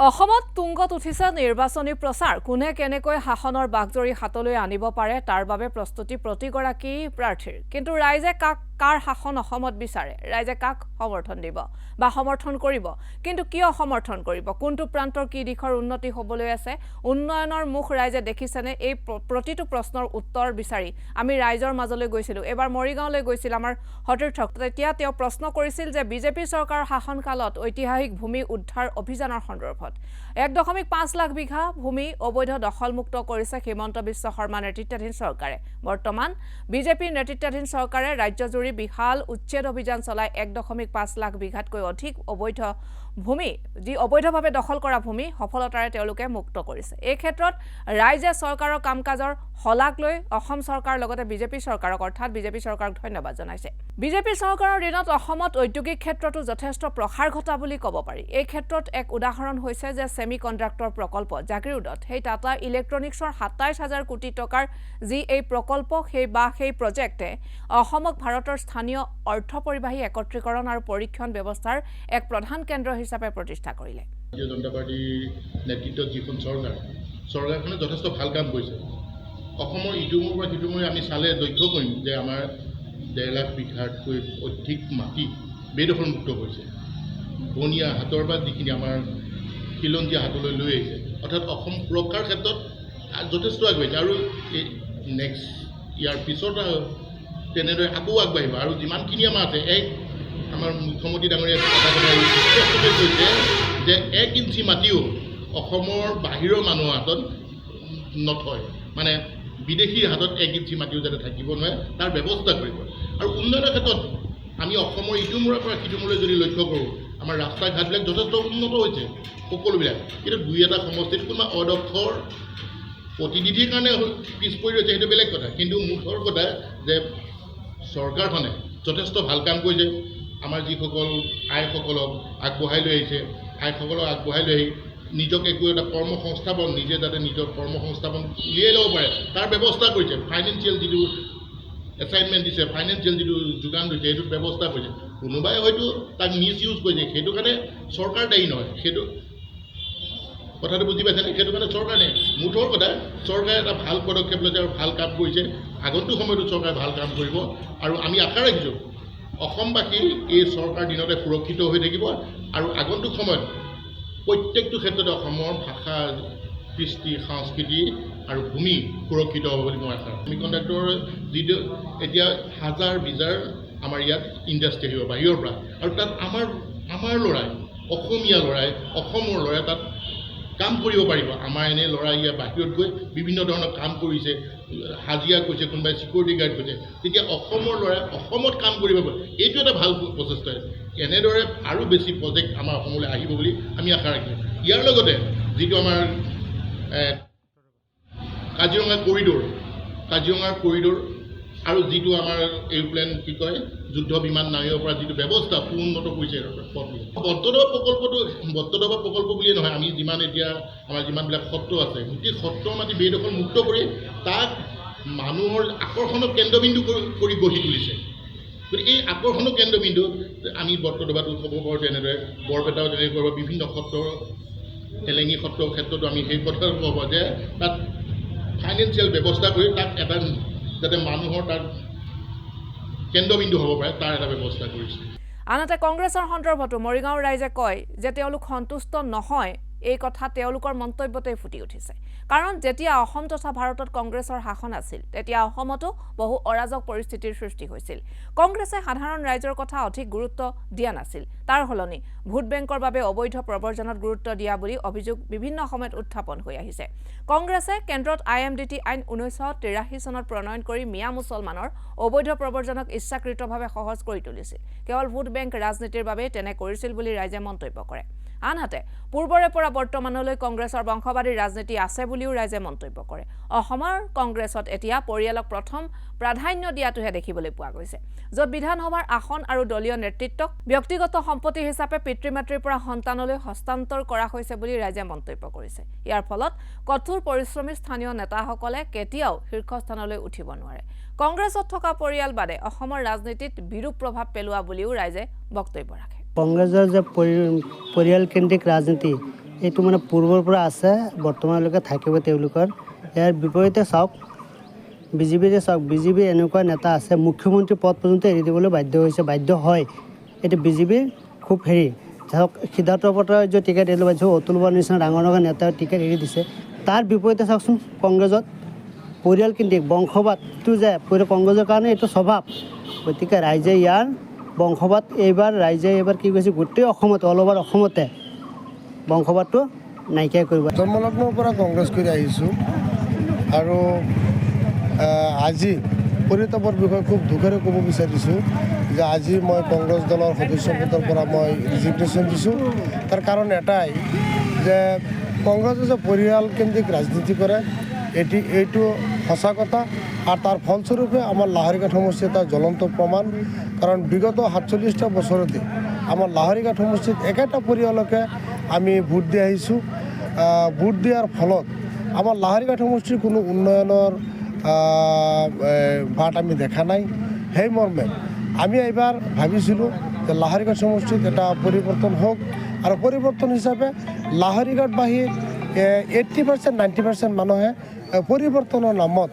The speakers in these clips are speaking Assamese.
অসমত তুংগত উঠিছে নিৰ্বাচনী প্ৰচাৰ কোনে কেনেকৈ শাসনৰ বাগজৰি হাতলৈ আনিব পাৰে তাৰ বাবে প্ৰস্তুতি প্ৰতিগৰাকী প্ৰাৰ্থীৰ কিন্তু ৰাইজে কাৰ শাসন অসমত বিচাৰে ৰাইজে কাক সমৰ্থন দিব বা সমৰ্থন কৰিব কিন্তু কিয় সমৰ্থন কৰিব কোনটো প্ৰান্তৰ কি দিশৰ উন্নতি হ'বলৈ আছে উন্নয়নৰ মুখ ৰাইজে দেখিছেনে এই প্ৰতিটো প্ৰশ্নৰ উত্তৰ বিচাৰি আমি ৰাইজৰ মাজলৈ গৈছিলো এবাৰ মৰিগাঁওলৈ গৈছিল আমাৰ হতীৰ্থক তেতিয়া তেওঁ প্ৰশ্ন কৰিছিল যে বিজেপি চৰকাৰৰ শাসনকালত ঐতিহাসিক ভূমি উদ্ধাৰ অভিযানৰ সন্দৰ্ভত 1.5 লাখ বিঘা ভূমি অবৈধ দখলমুক্ত কৰিছে হিমন্ত বিশ্ব শৰ্মা নেতৃত্বাধীন চৰকাৰে বৰ্তমান বিজেপি নেতৃত্বাধীন চৰকাৰে ৰাজ্যজুৰি বিশাল উচ্ছেদ অভিযান চলাই 1.5 লাখ বিঘাতকৈ অধিক অবৈধ ভূমি যি অবৈধভাৱে দখল কৰা ভূমি সফলতাৰে তেওঁলোকে মুক্ত কৰিছে এই ক্ষেত্ৰত ৰাইজে চৰকাৰৰ কামকাজৰ হলাক লৈ অসম চৰকাৰ লগতে বিজেপি চৰকাৰক অৰ্থাৎ বিজেপি চৰকাৰক ধন্যবাদ জনাইছে বিজেপি চৰকাৰৰ দিনত অসমত ঔদ্যোগিক ক্ষেত্ৰতো যথেষ্ট প্ৰসাৰ ঘটা বুলি ক'ব পাৰি এই ক্ষেত্ৰত এক উদাহৰণ হৈছে যে সেমিকণ্ডাক্টৰ প্ৰকল্প জাগিৰোডত সেই টাটা ইলেক্ট্ৰনিক্সৰ 27000 কোটি টকাৰ যি এই প্ৰকল্প সেই প্ৰজেক্টে অসমক ভাৰতৰ স্থানীয় অৰ্থ পৰিবাহী একত্ৰীকৰণ আৰু পৰীক্ষণ ব্যৱস্থাৰ এক প্ৰধান কেন্দ্ৰ হিচাপে প্ৰতিষ্ঠা কৰিলে ভাৰতীয় জনতা পাৰ্টিৰ নেতৃত্বত যিখন চৰকাৰখনে যথেষ্ট ভাল কাম কৰিছে অসমৰ ইটোমূৰ পৰা সিটোমূৰে আমি চালে লক্ষ্য কৰিম যে আমাৰ 1.5 লাখ বিঘাতকৈ অধিক মাটি বেদখলমুক্ত কৰিছে বনিয়া হাতৰ পৰা যিখিনি আমাৰ খিলঞ্জীয়া হাতলৈ লৈ আহিছে অৰ্থাৎ অসম সুৰক্ষাৰ ক্ষেত্ৰত যথেষ্ট আগবাঢ়িছে আৰু নেক্সট ইয়াৰ পিছত তেনেদৰে আকৌ আগবাঢ়িব আৰু যিমানখিনি আমাৰ আছে আমাৰ মুখ্যমন্ত্ৰী ডাঙৰীয়া স্পষ্টকৈ কৈছে যে 1 ইঞ্চি মাটিও অসমৰ বাহিৰৰ মানুহৰ হাতত নথয় মানে বিদেশীৰ হাতত 1 ইঞ্চি মাটিও যাতে থাকিব নোৱাৰে তাৰ ব্যৱস্থা কৰিব আৰু উন্নয়নৰ ক্ষেত্ৰত আমি অসমৰ ইটোমূৰৰ পৰা সিটোমূৰলৈ যদি লক্ষ্য কৰোঁ আমাৰ ৰাস্তা ঘাটবিলাক যথেষ্ট উন্নত হৈছে সকলোবিলাক কিন্তু দুই এটা সমষ্টিত কোনোবা অদক্ষৰ প্ৰতিনিধিৰ কাৰণে পিছ পৰি ৰৈছে সেইটো বেলেগ কথা কিন্তু মুঠৰ কথা যে চৰকাৰখনে যথেষ্ট ভাল কাম কৰিছে আমাৰ যিসকল আইসকলক আগবঢ়াই লৈ আহিছে আইসকলক আগবঢ়াই লৈ আহি নিজকে একো এটা কৰ্মসংস্থাপন নিজে যাতে নিজৰ কৰ্মসংস্থাপন উলিয়াই ল'ব পাৰে তাৰ ব্যৱস্থা কৰিছে ফাইনেন্সিয়েল যিটো এছাইনমেণ্ট দিছে ফাইনেন্সিয়েল যিটো যোগান দিছে সেইটো ব্যৱস্থা কৰিছে কোনোবাই হয়তো তাক মিছ ইউজ কৰিছে সেইটো কাৰণে চৰকাৰ দায়ী নহয় সেইটো কথাটো বুজি পাইছেনে সেইটো কাৰণে চৰকাৰ নাই মুঠৰ কথা চৰকাৰে এটা ভাল পদক্ষেপ লৈছে আৰু ভাল কাম কৰিছে আগন্তুক সময়তো চৰকাৰে ভাল কাম কৰিব আৰু আমি আশা ৰাখিছোঁ অসমবাসী এই চৰকাৰ দিনতে সুৰক্ষিত হৈ থাকিব আৰু আগন্তুক সময়ত প্ৰত্যেকটো ক্ষেত্ৰতে অসমৰ ভাষা কৃষ্টি সংস্কৃতি আৰু ভূমি সুৰক্ষিত হ'ব বুলি মই আশা ৰাখোঁ সেমিকণ্ডাক্টৰ যিটো এতিয়া হাজাৰ বিজাৰ আমাৰ ইয়াত ইণ্ডাষ্ট্ৰি আহিব বাহিৰৰ পৰা আৰু তাত আমাৰ ল'ৰাই অসমীয়া ল'ৰাই অসমৰ ল'ৰাই তাত কাম কৰিব পাৰিব আমাৰ এনে ল'ৰা ইয়াত বাহিৰত গৈ বিভিন্ন ধৰণৰ কাম কৰিছে হাজিৰা কৰিছে কোনোবাই চিকিউৰিটি গাৰ্ড কৰিছে তেতিয়া অসমৰ ল'ৰাই অসমত কাম কৰিব পাৰে এইটো এটা ভাল প্ৰচেষ্টা এনেদৰে আৰু বেছি প্ৰজেক্ট আমাৰ অসমলৈ আহিব বুলি আমি আশা ৰাখিছোঁ ইয়াৰ লগতে যিটো আমাৰ কাজিৰঙা কৰিডৰ আৰু যিটো আমাৰ এৰোপ্লেন কি কয় যুদ্ধ বিমান নামিব পৰা যিটো ব্যৱস্থা উন্নত কৰিছে বট্টদবা প্ৰকল্প বুলিয়ে নহয় আমি যিমান এতিয়া আমাৰ যিমানবিলাক সত্ৰ আছে গোটেই সত্ৰ মাটি বেদখল মুক্ত কৰি তাক মানুহৰ আকৰ্ষণৰ কেন্দ্ৰবিন্দু কৰি গঢ়ি তুলিছে গতিকে এই আকৰ্ষণৰ কেন্দ্ৰবিন্দু আমি বট্টদবাটো ক'ব পাৰোঁ তেনেদৰে বৰপেটাও তেনেকৈ কৰিব বিভিন্ন সত্ৰ তেলেঙী সত্ৰৰ ক্ষেত্ৰতো আমি সেই কথা ক'ব যে তাত ফাইনেন্সিয়েল ব্যৱস্থা কৰি তাক এটা যাতে মানুহৰ তাত কেন্দ্ৰবিন্দু হ'ব পাৰে তাৰ এটা ব্যৱস্থা কৰিছে আনহাতে কংগ্ৰেছৰ সন্দৰ্ভতো মৰিগাঁওৰ ৰাইজে কয় যে তেওঁলোক সন্তুষ্ট নহয় এই কথা তেওঁলোকৰ মন্তব্যতে ফুটি উঠিছে কাৰণ যেতিয়া অসম তথা ভাৰতত কংগ্ৰেছৰ শাসন আছিল তেতিয়া অসমতো বহু অৰাজক পৰিস্থিতিৰ সৃষ্টি হৈছিল কংগ্ৰেছে সাধাৰণ ৰাইজৰ কথা অধিক গুৰুত্ব দিয়া নাছিল তাৰ হলনি ভোট বেংকৰ বাবে অবৈধ প্ৰৱৰ্জনত গুৰুত্ব দিয়া বুলি অভিযোগ বিভিন্ন সময়ত উত্থাপন হৈ আহিছে কংগ্ৰেছে কেন্দ্ৰত IMDT আইন 1983 চনত প্ৰণয়ন কৰি মিয়া মুছলমানৰ অবৈধ প্ৰৱৰ্জনক ইচ্ছাকৃতভাৱে সহজ কৰি তুলিছিল কেৱল ভোট বেংক ৰাজনীতিৰ বাবে তেনে কৰিছিল বুলি ৰাইজে মন্তব্য কৰে আনহাতে পূৰ্বৰে পৰা বৰ্তমানলৈ কংগ্ৰেছৰ বংশবাদী ৰাজনীতি আছে বুলিও ৰাইজে মন্তব্য কৰে অসমৰ কংগ্ৰেছত এতিয়া পৰিয়ালক প্ৰথম প্ৰাধান্য দিয়াটোহে দেখিবলৈ পোৱা গৈছে য'ত বিধানসভাৰ আসন আৰু দলীয় নেতৃত্বক ব্যক্তিগত সম্পত্তি হিচাপে পিতৃ-মাতৃৰ পৰা সন্তানলৈ হস্তান্তৰ কৰা হৈছে বুলি ৰাইজে মন্তব্য কৰিছে ইয়াৰ ফলত কঠোৰ পৰিশ্ৰমী স্থানীয় নেতাসকলে কেতিয়াও শীৰ্ষস্থানলৈ উঠিব নোৱাৰে কংগ্ৰেছত থকা পৰিয়াল বাদে অসমৰ ৰাজনীতিত বিৰূপ প্ৰভাৱ পেলোৱা বুলিও ৰাইজে বক্তব্য ৰাখে কংগ্ৰেছৰ যে পৰিয়ালকেন্দ্ৰিক ৰাজনীতি এইটো মানে পূৰ্বৰ পৰা আছে, বৰ্তমানলৈকে থাকিব তেওঁলোকৰ। ইয়াৰ বিপৰীতে চাওক বিজেপিৰে চাওক, বিজেপিৰ এনেকুৱা নেতা আছে মুখ্যমন্ত্ৰী পদ পৰ্যন্ত এৰি দিবলৈ বাধ্য হয়। এইটো বিজেপিৰ খুব ধৰক সিদ্ধাৰ্থ ভট্টাচাৰ্য টিকেট এৰি পাইছোঁ, অতুল বৰাৰ নিচিনা ডাঙৰ নেতাৰ টিকেট এৰি দিছে। তাৰ বিপৰীতে চাওকচোন কংগ্ৰেছত পৰিয়ালকেন্দ্ৰিক বংশবাদটো যে কংগ্ৰেছৰ কাৰণে এইটো স্বভাৱ। গতিকে ৰাইজে ইয়াৰ বংশবাদ ৰাইজে এইবাৰ কি কৈছে, গোটেই অসমতে অল অভাৰ অসমতে বংশবাদটো নাইকিয়া কৰিব। জন্মলগ্নৰ পৰা কংগ্ৰেছ কৰি আহিছোঁ আৰু আজি পৰিতাপৰ বিষয়ে খুব দুখেৰে ক'ব বিচাৰিছোঁ যে আজি মই কংগ্ৰেছ দলৰ সদস্য পদৰ পৰা মই ৰিজিগনেশ্যন দিছোঁ। তাৰ কাৰণ এটাই যে কংগ্ৰেছে যে পৰিয়ালকেন্দ্ৰিক ৰাজনীতি কৰে এইটো সঁচা কথা, আৰু তাৰ ফলস্বৰূপে আমাৰ লাহৰীঘাট সমষ্টি এটা জ্বলন্ত প্ৰমাণ। কাৰণ বিগত 47টা বছৰতে আমাৰ লাহৰীঘাট সমষ্টিত একেটা পৰিয়ালকে আমি ভোট দি আহিছোঁ। ভোট দিয়াৰ ফলত আমাৰ লাহৰীঘাট সমষ্টিৰ কোনো উন্নয়নৰ বাট আমি দেখা নাই। সেই মৰ্মে আমি এইবাৰ ভাবিছিলোঁ যে লাহৰীঘাট সমষ্টিত এটা পৰিৱৰ্তন হওক, আৰু পৰিৱৰ্তন হিচাপে লাহৰীঘাটবাসীৰ 80% 90% মানুহে পৰিৱৰ্তনৰ নামত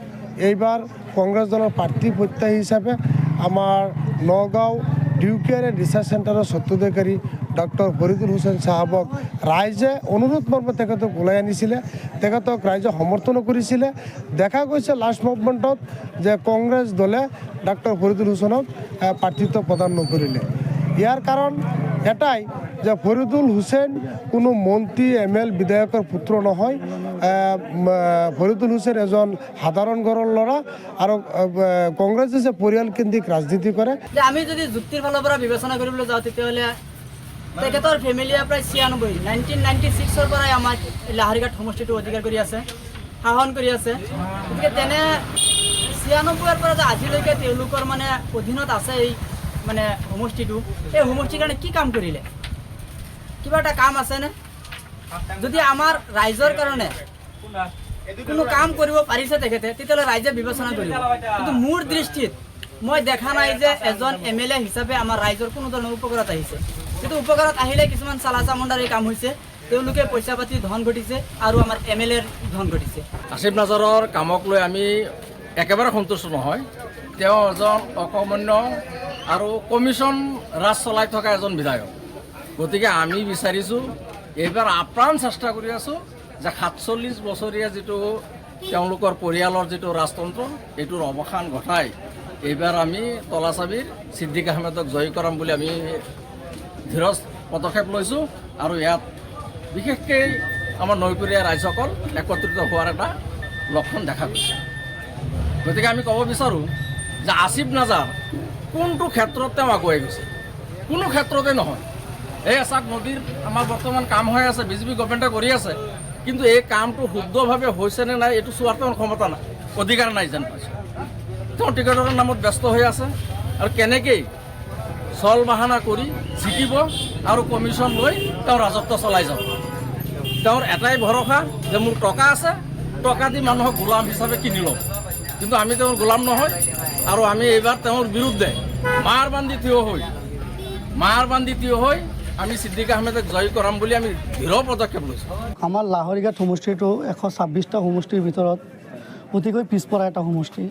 এইবাৰ কংগ্ৰেছ দলৰ প্ৰাৰ্থী প্ৰত্যাশী হিচাপে আমাৰ নগাঁও ডিউকেয়াৰ এণ্ড ৰিচাৰ্চ চেণ্টাৰৰ স্বত্বাধিকাৰী ডক্টৰ ফৰিদুল হুছেইন চাহাবক ৰাইজে অনুৰোধ মৰ্মে তেখেতক ওলাই আনিছিলে, তেখেতক ৰাইজে সমৰ্থনো কৰিছিলে। দেখা গৈছে লাষ্ট মুভমেণ্টত যে কংগ্ৰেছ দলে ডক্টৰ ফৰিদুল হুছেইনক প্ৰাৰ্থিত্ব প্ৰদান নকৰিলে। ইয়াৰ কাৰণ এটাই যে ফৰিদুল হুছেইন কোনো মন্ত্ৰী ML বিধায়কৰ পুত্ৰ নহয়। ফৰিদুল হুছেইন এজন সাধাৰণ ঘৰৰ ল'ৰা, আৰু কংগ্ৰেছে যে পৰিয়ালকেন্দ্ৰিক ৰাজনীতি কৰে। যে আমি যদি যুক্তিৰ ফালৰ পৰা বিবেচনা কৰিবলৈ যাওঁ তেতিয়াহ'লে তেখেতৰ ফেমিলিয়ে প্ৰায় 1996ৰ পৰাই আমাৰ লাহৰীঘাট সমষ্টিটো অধিকাৰ কৰি আছে, শাসন কৰি আছে। গতিকে তেনে 96ৰ পৰা যে আজিলৈকে তেওঁলোকৰ মানে অধীনত আছে এই মানে সমষ্টিটো, এই সমষ্টিৰ কাৰণে কি কাম কৰিলে? কিবা এটা কাম আছেনে? যদি আমাৰ ৰাইজৰ কাৰণে কোনো কাম কৰিব পাৰিছে তেখেতে, তেতিয়াহ'লে ৰাইজে বিবেচনা কৰিব। কিন্তু মোৰ দৃষ্টিত মই দেখা নাই যে এজন MLA হিচাপে আমাৰ ৰাইজৰ কোনো ধৰণৰ উপকাৰত আহিছে। কিন্তু উপকাৰত আহিলে কিছুমান চালা চামুণ্ডাৰী কাম হৈছে, তেওঁলোকে পইচা পাতি ধন ঘটিছে আৰু আমাৰ MLAৰ ধন ঘটিছে। আসিফ নাজাৰৰ কামক লৈ আমি একেবাৰে সন্তুষ্ট নহয়। তেওঁ এজন অকৰ্মণ্য আৰু কমিশ্যন ৰাজ চলাই থকা এজন বিধায়ক। গতিকে আমি বিচাৰিছোঁ, এইবাৰ আপ্ৰাণ চেষ্টা কৰি আছোঁ যে 47 বছৰীয়া যিটো তেওঁলোকৰ পৰিয়ালৰ যিটো ৰাজতন্ত্ৰ এইটোৰ অৱসান ঘটাই এইবাৰ আমি তলাচাবিৰ ছিদ্দিক আহমেদক জয়ী কৰাম বুলি আমি দৃঢ় পদক্ষেপ লৈছোঁ। আৰু ইয়াত বিশেষকৈ আমাৰ নৈপৰীয়া ৰাইজসকল একত্ৰিত হোৱাৰ এটা লক্ষণ দেখা গৈছে। গতিকে আমি ক'ব বিচাৰোঁ যে আসিফ নাজাৰ কোনটো ক্ষেত্ৰত তেওঁ আগুৱাই গৈছে? কোনো ক্ষেত্ৰতে নহয়। এই এচাক নদীৰ আমাৰ বৰ্তমান কাম হৈ আছে, বিজেপি গভৰ্ণমেণ্টে কৰি আছে, কিন্তু এই কামটো শুদ্ধভাৱে হৈছেনে নাই এইটো চোৱাৰ তেওঁৰ ক্ষমতা নাই, অধিকাৰ নাই যেন পাইছোঁ। তেওঁ টিকেটৰ নামত ব্যস্ত হৈ আছে আৰু কেনেকৈ চল বাহানা কৰি জিকিব আৰু কমিশ্যন লৈ তেওঁ ৰাজত্ব চলাই যাব। তেওঁৰ এটাই ভৰসা যে মোৰ টকা আছে, টকা দি মানুহক গোলাম হিচাপে কিনি ল'ম। কিন্তু আমি তেওঁৰ গোলাম নহয়, আৰু আমি এইবাৰ তেওঁৰ বিৰুদ্ধে মাৰ বান্ধি থিয় হৈ আমি ছিদ্দিক আহমেদক জয়ী কৰাম বুলি আমি দৃঢ় পদক্ষেপ লৈছোঁ। আমাৰ লাহৰীঘাট সমষ্টিটো 126টা সমষ্টিৰ ভিতৰত অতিকৈ পিছপৰা এটা সমষ্টি,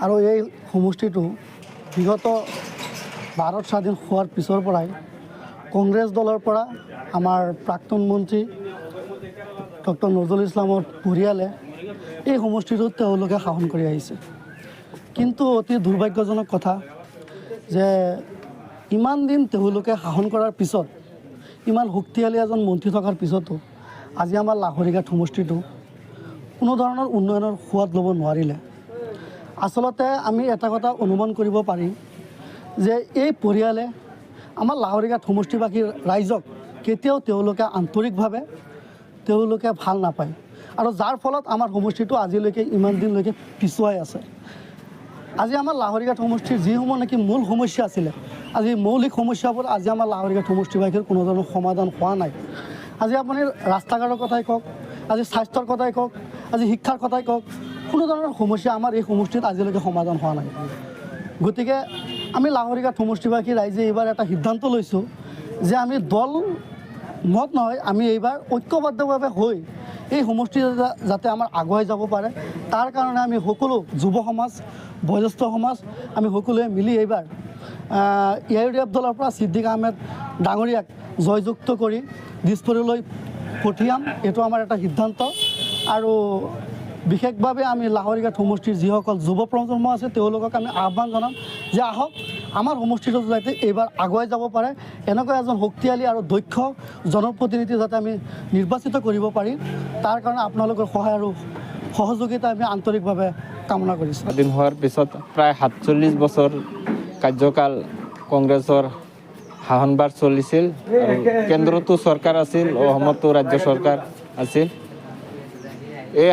আৰু এই সমষ্টিটো বিগত ভাৰত স্বাধীন হোৱাৰ পিছৰ পৰাই কংগ্ৰেছ দলৰ পৰা আমাৰ প্ৰাক্তন মন্ত্ৰী ডক্টৰ নজৰুল ইছলামৰ পৰিয়ালে এই সমষ্টিটোত তেওঁলোকে শাসন কৰি আহিছে। কিন্তু অতি দুৰ্ভাগ্যজনক কথা যে ইমান দিন তেওঁলোকে শাসন কৰাৰ পিছত, ইমান শক্তিশালী এজন মন্ত্ৰী থকাৰ পিছতো আজি আমাৰ লাহৰীঘাট সমষ্টিটো কোনো ধৰণৰ উন্নয়নৰ সোৱাদ ল'ব নোৱাৰিলে। আচলতে আমি এটা কথা অনুমান কৰিব পাৰি যে এই পৰিয়ালে আমাৰ লাহৰীঘাট সমষ্টিবাসী ৰাইজক কেতিয়াও তেওঁলোকে আন্তৰিকভাৱে তেওঁলোকে ভাল নাপায়, আৰু যাৰ ফলত আমাৰ সমষ্টিটো আজিলৈকে ইমান দিনলৈকে পিছুৱাই আছে। আজি আমাৰ লাহৰীঘাট সমষ্টিৰ যিসমূহ নেকি মূল সমস্যা আছিলে, আজি মৌলিক সমস্যাবোৰ আজি আমাৰ লাহৰীঘাট সমষ্টিবাসীৰ কোনো ধৰণৰ সমাধান হোৱা নাই। আজি আপুনি ৰাস্তা ঘাটৰ কথাই কওক, আজি স্বাস্থ্যৰ কথাই কওক, আজি শিক্ষাৰ কথাই কওক, কোনো ধৰণৰ সমস্যা আমাৰ এই সমষ্টিত আজিলৈকে সমাধান হোৱা নাই। গতিকে আমি লাহৰীঘাট সমষ্টিবাসী ৰাইজে এইবাৰ এটা সিদ্ধান্ত লৈছোঁ যে আমি দল মত নহয়, আমি এইবাৰ ঐক্যবদ্ধভাৱে হৈ এই সমষ্টি যাতে আমাৰ আগুৱাই যাব পাৰে তাৰ কাৰণে আমি সকলো যুৱ সমাজ, বয়োজ্যেষ্ঠ সমাজ আমি সকলোৱে মিলি এইবাৰ ইউডিএফ দলৰ পৰা ছিদ্দিক আহমেদ ডাঙৰীয়াক জয়যুক্ত কৰি দিছপুৰলৈ পঠিয়াম। এইটো আমাৰ এটা সিদ্ধান্ত। আৰু বিশেষভাৱে আমি লাহৰীঘাট সমষ্টিৰ যিসকল যুৱ প্ৰজন্ম আছে তেওঁলোকক আমি আহ্বান জনাম যে আহক, আমাৰ সমষ্টিটো যাতে এইবাৰ আগুৱাই যাব পাৰে এনেকুৱা এজন শক্তিশালী আৰু দক্ষ জনপ্ৰতিনিধি যাতে আমি নিৰ্বাচিত কৰিব পাৰিম, তাৰ কাৰণে আপোনালোকৰ সহায় আৰু সহযোগিতা আমি আন্তৰিকভাৱে কামনা কৰিছোঁ। স্বাধীন হোৱাৰ পিছত প্ৰায় 47 বছৰ কাৰ্যকাল কংগ্ৰেছৰ শাসনভাৰ চলিছিল আৰু কেন্দ্ৰতো চৰকাৰ আছিল, অসমতো ৰাজ্য চৰকাৰ আছিল। এই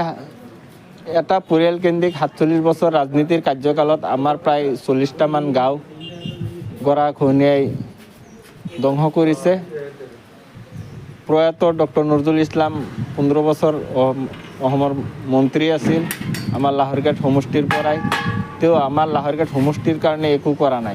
এটা পৰিয়ালকেন্দ্ৰিক 47 বছৰ ৰাজনীতিৰ কাৰ্যকালত আমাৰ প্ৰায় 40টামান গাঁও গৰাখহনীয়াই ধ্বংস কৰিছে। প্ৰয়াত ডক্টৰ নজৰুল ইছলাম 15 বছৰ অসমৰ মন্ত্ৰী আছিল আমাৰ লাহৰীঘাট সমষ্টিৰ পৰাই। তেওঁ আমাৰ লাহৰীঘাট সমষ্টিৰ কাৰণে একো কৰা নাই।